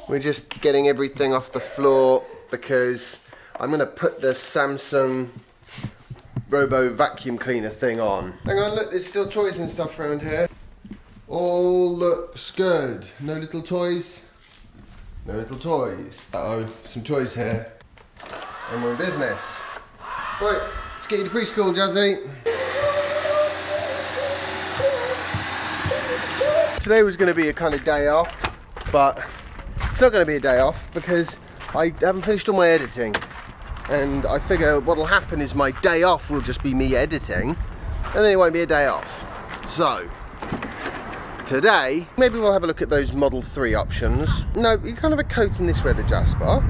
We're just getting everything off the floor because I'm going to put the Samsung Robo vacuum cleaner thing on. Hang on, look, there's still toys and stuff around here. All looks good. No little toys. No little toys. Uh-oh, some toys here. And we're in business. Right, let's get you to preschool, Jazzy. Today was going to be a kind of day off, but it's not going to be a day off because I haven't finished all my editing. And I figure what'll happen is my day off will just be me editing, and then it won't be a day off. So, today, maybe we'll have a look at those Model 3 options. No, you can't have a coat in this weather, Jasper.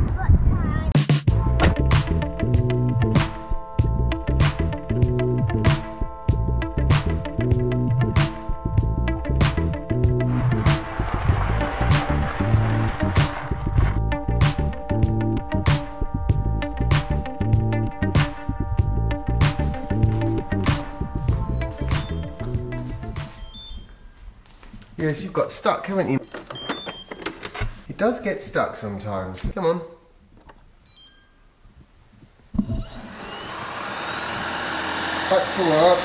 Yes, you've got stuck, haven't you? It does get stuck sometimes. Come on. Back to work.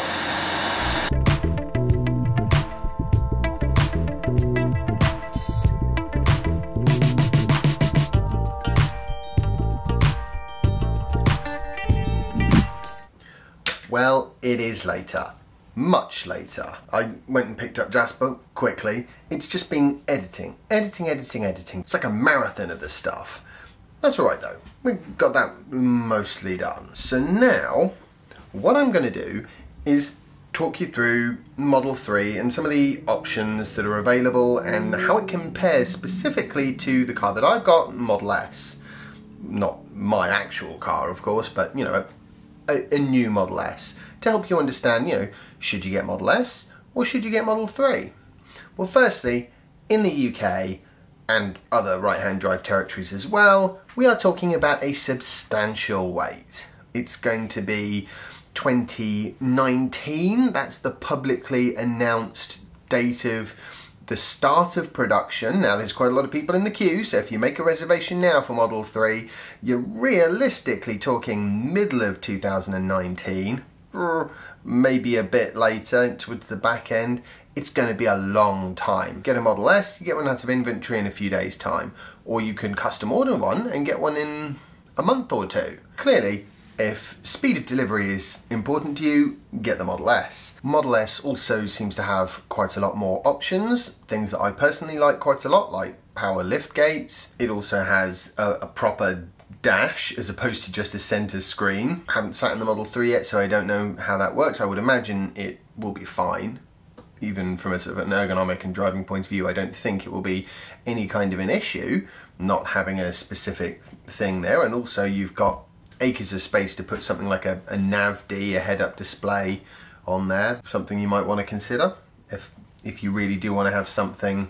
Well, it is later. Much later. I went and picked up Jasper quickly. It's just been editing. Editing. It's like a marathon of this stuff. That's alright though. We got that mostly done. So now, what I'm going to do is talk you through Model 3 and some of the options that are available and how it compares specifically to the car that I've got, Model S. Not my actual car, of course, but you know, a new Model S, to help you understand, you know, should you get Model S or should you get Model 3? Well, firstly, in the UK and other right-hand drive territories as well, we are talking about a substantial wait. It's going to be 2019, that's the publicly announced date of the start of production. Now there's quite a lot of people in the queue, so if you make a reservation now for Model 3, you're realistically talking middle of 2019, maybe a bit later towards the back end. It's going to be a long time. Get a Model S, you get one out of inventory in a few days time, or you can custom order one and get one in a month or two. Clearly, if speed of delivery is important to you, get the Model S. Model S also seems to have quite a lot more options, things that I personally like quite a lot, like power lift gates. It also has a proper dash as opposed to just a center screen. I haven't sat in the Model 3 yet, so I don't know how that works. I would imagine it will be fine. Even from a sort of an ergonomic and driving point of view, I don't think it will be any kind of an issue not having a specific thing there. And also you've got acres of space to put something like a nav-D, a head-up display on there. Something you might want to consider if you really do want to have something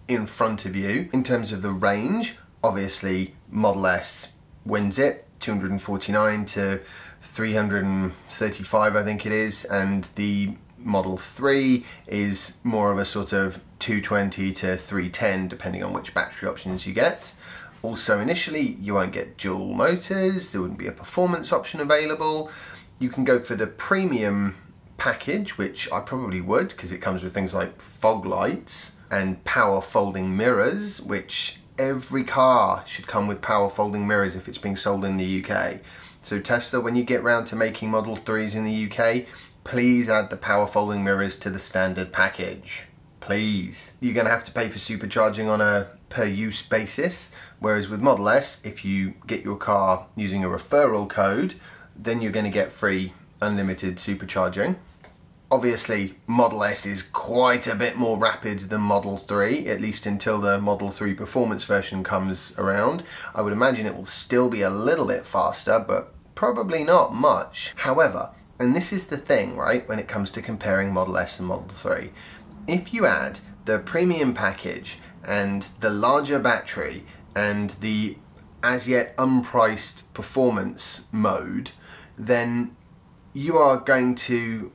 in front of you. In terms of the range, obviously Model S wins it, 249 to 335 I think it is, and the Model 3 is more of a sort of 220 to 310 depending on which battery options you get. Also initially you won't get dual motors, there wouldn't be a performance option available. You can go for the premium package, which I probably would because it comes with things like fog lights and power folding mirrors, which every car should come with power folding mirrors if it's being sold in the UK. So Tesla, when you get round to making Model 3s in the UK, please add the power folding mirrors to the standard package. Please. You're going to have to pay for supercharging on a per use basis, whereas with Model S, if you get your car using a referral code, then you're going to get free unlimited supercharging. Obviously, Model S is quite a bit more rapid than Model 3, at least until the Model 3 performance version comes around. I would imagine it will still be a little bit faster, but probably not much. However, and this is the thing, right, when it comes to comparing Model S and Model 3, if you add the premium package and the larger battery and the as yet unpriced performance mode, then you are going to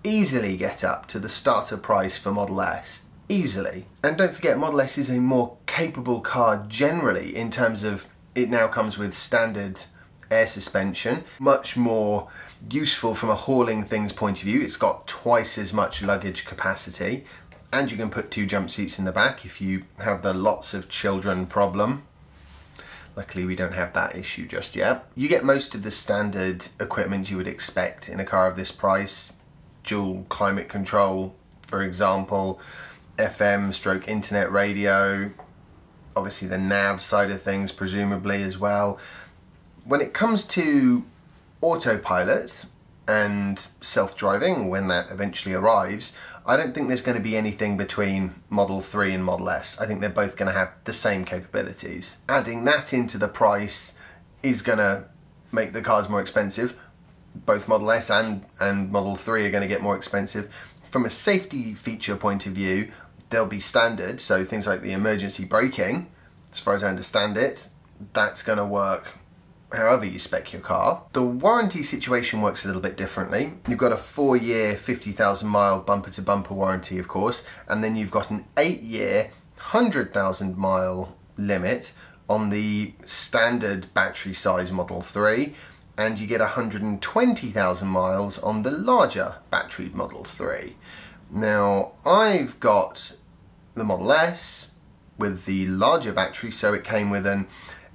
easily get up to the starter price for Model S easily. And don't forget, Model S is a more capable car generally in terms of it now comes with standard air suspension, much more useful from a hauling things point of view. It's got twice as much luggage capacity, and you can put 2 jump seats in the back if you have the lots of children problem. Luckily we don't have that issue just yet. You get most of the standard equipment you would expect in a car of this price. Dual climate control, for example, FM/ internet radio, obviously the nav side of things presumably as well. When it comes to autopilot and self-driving, when that eventually arrives, I don't think there's going to be anything between Model 3 and Model S. I think they're both going to have the same capabilities. Adding that into the price is going to make the cars more expensive. Both Model S and Model 3 are going to get more expensive. From a safety feature point of view, they'll be standard, so things like the emergency braking, as far as I understand it, that's going to work however you spec your car. The warranty situation works a little bit differently. You've got a 4-year, 50,000 mile bumper to bumper warranty, of course, and then you've got an 8-year, 100,000 mile limit on the standard battery size Model 3, and you get 120,000 miles on the larger battery Model 3. Now, I've got the Model S with the larger battery, so it came with an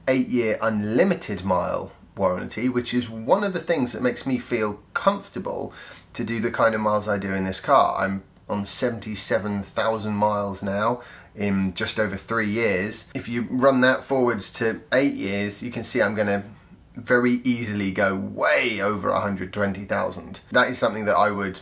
8-year unlimited mile warranty, which is one of the things that makes me feel comfortable to do the kind of miles I do in this car. I'm on 77,000 miles now in just over 3 years. If you run that forwards to 8 years, you can see I'm going to very easily go way over 120,000. That is something that I would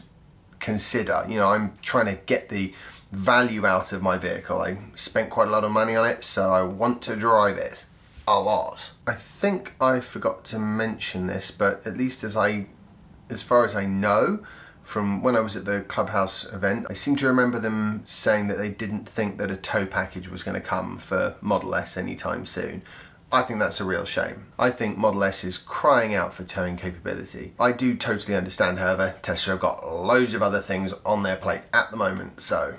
consider. You know, I'm trying to get the value out of my vehicle. I spent quite a lot of money on it, so I want to drive it a lot. I think I forgot to mention this, but at least as far as I know, from when I was at the Clubhouse event, I seem to remember them saying that they didn't think that a tow package was going to come for Model S anytime soon. I think that's a real shame. I think Model S is crying out for towing capability. I do totally understand, however, Tesla have got loads of other things on their plate at the moment, so.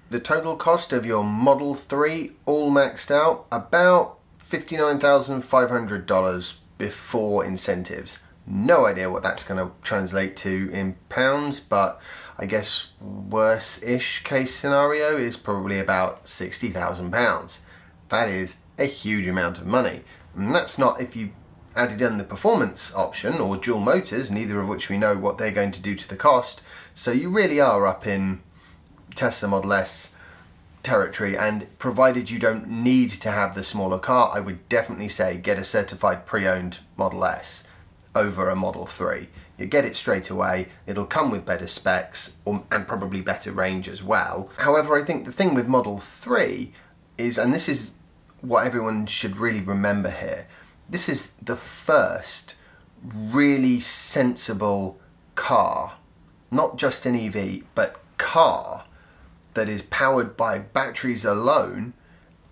The total cost of your Model 3, all maxed out, about $59,500 before incentives. No idea what that's going to translate to in pounds, but I guess worse-ish case scenario is probably about £60,000. That is a huge amount of money. And that's not if you added in the performance option or dual motors, neither of which we know what they're going to do to the cost. So you really are up in Tesla Model S territory, and provided you don't need to have the smaller car, I would definitely say get a certified pre-owned Model S over a Model 3. You get it straight away, it'll come with better specs and probably better range as well. However, I think the thing with Model 3 is, and this is what everyone should really remember here, this is the first really sensible car, not just an EV, but car that is powered by batteries alone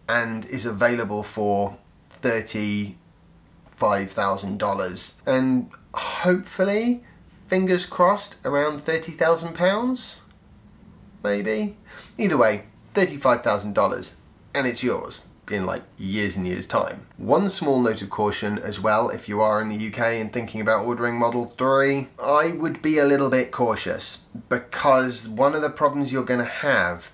and is available for $35,000 and hopefully, fingers crossed, around £30,000 maybe. Either way, $35,000 and it's yours in like years and years time. One small note of caution as well, if you are in the UK and thinking about ordering Model 3, I would be a little bit cautious, because one of the problems you're going to have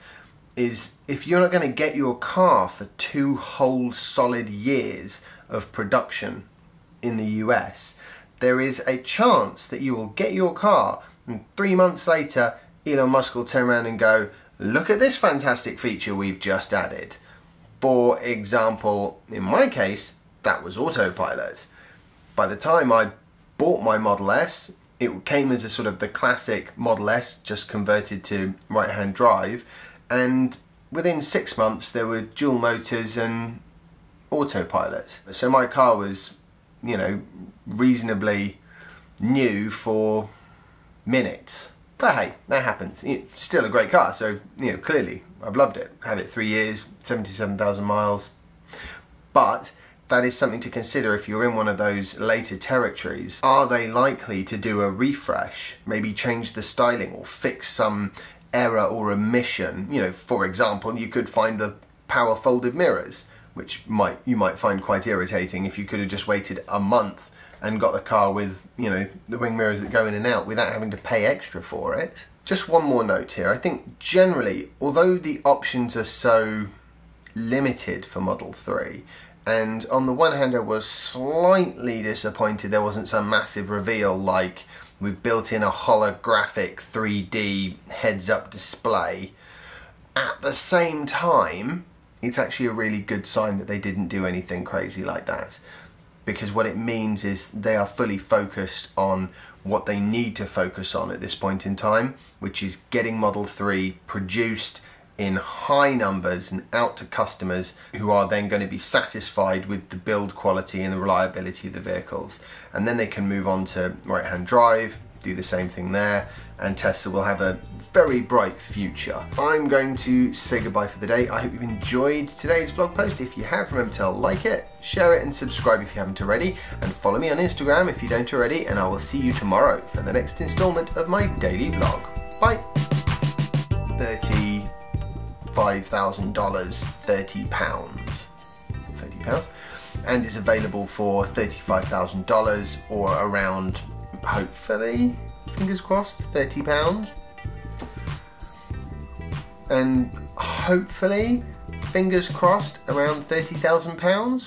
is if you're not going to get your car for 2 whole solid years of production in the US, there is a chance that you will get your car and 3 months later Elon Musk will turn around and go, look at this fantastic feature we've just added. For example, in my case, that was autopilot. By the time I bought my Model S, it came as a sort of the classic Model S, just converted to right-hand drive, and within 6 months there were dual motors and autopilot. So my car was, you know, reasonably new for minutes. But hey, that happens. It's still a great car, so, you know, clearly I've loved it. Had it 3 years, 77,000 miles. But that is something to consider if you're in one of those later territories. Are they likely to do a refresh, maybe change the styling or fix some error or omission. You know, for example, you could find the power folded mirrors, which you might find quite irritating if you could have just waited a month and got the car with, you know, the wing mirrors that go in and out without having to pay extra for it. Just one more note here. I think generally, although the options are so limited for Model 3, and on the one hand I was slightly disappointed there wasn't some massive reveal like we've built in a holographic 3D heads-up display, at the same time it's actually a really good sign that they didn't do anything crazy like that, because what it means is they are fully focused on what they need to focus on at this point in time, which is getting Model 3 produced in high numbers and out to customers who are then going to be satisfied with the build quality and the reliability of the vehicles. And then they can move on to right-hand drive, do the same thing there, and Tesla will have a very bright future. I'm going to say goodbye for the day. I hope you've enjoyed today's blog post. If you have, remember to like it, share it, and subscribe if you haven't already, and follow me on Instagram if you don't already, and I will see you tomorrow for the next installment of my daily vlog. Bye. $35,000, £30, and is available for $35,000 or around, hopefully, fingers crossed, £30, and hopefully, fingers crossed, around £30,000.